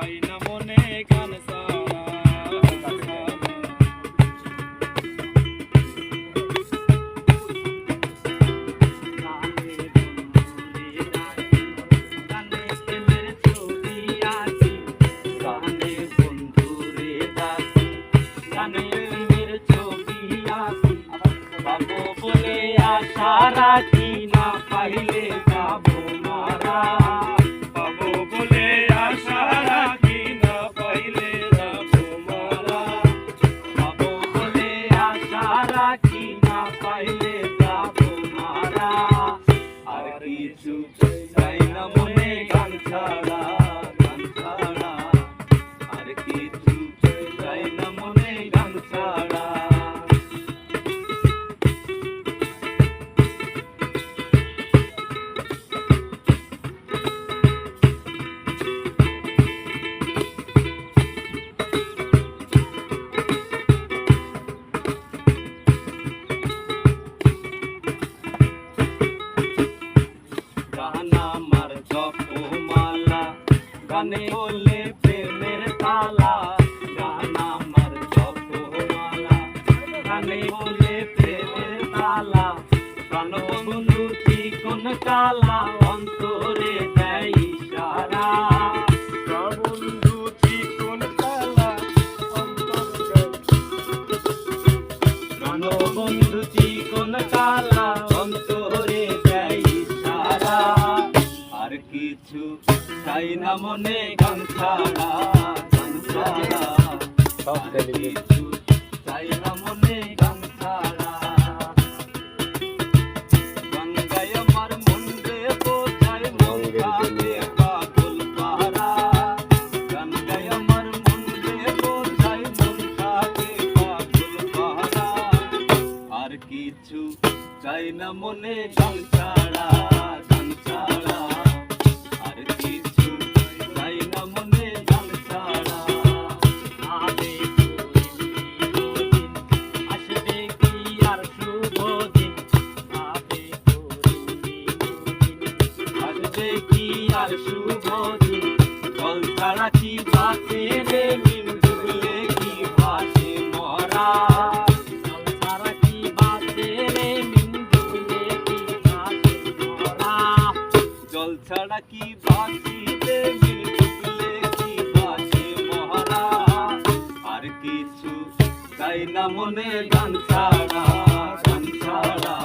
চাই না মনে গান ছাড়া। আশা রাখি না পাইলে যাবো মারা, পাবো বলে আশা রাখি না পাইলে যাবো মারা। পাবো বলে আশা রাখি না পাইলে যাবো মারা। আর কিছু চাই না মনে গান ছাড়া, গান ছাড়া। আর কিছু চাই না মনে গান ছাড়া। গানে বলে প্রেমের তালা, গান আমার জপমালা। গানে বলে প্রেমের তালা, প্রাণ বন্ধু চিকন কালা অন্তরে দেয় ইশারা। বন্ধু চিকন কালা প্রাণ বন্ধু চিকন কালা অন্তরে দেয় ইশারা। আর কিছু চাই না মনে গান ছাড়া, গান ছাড়া। আর কিছু চাই না মনে গান ছাড়া। গঙ্গায় আমার মন রে বোঝায় মন কাঁদে পাগল পারা। গঙ্গায় আমার মন রে বোঝায় মন কাঁদে পাগল পারা। আর কিছু চাই না মনে গান ছাড়া, গান ছাড়া। আর কিছু চাই না মনে গান ছাড়া। আবে দিন আসবে কি আর শুভ দিন, আবে আসবে কি আর শুভ দিন। জল ছাড়া কি বাঁচে রে মিন ডুবলে কি ভাসে মরা। জল ছাড়া কি বাঁচে রে মিন ডুবলে কি ভাসে মরা। জল ছাড়া কি বাঁচিতে মিন ডুবলে কি ভাসে মরা। আর কিছু চাই না মনে গান ছাড়া, গান ছাড়া।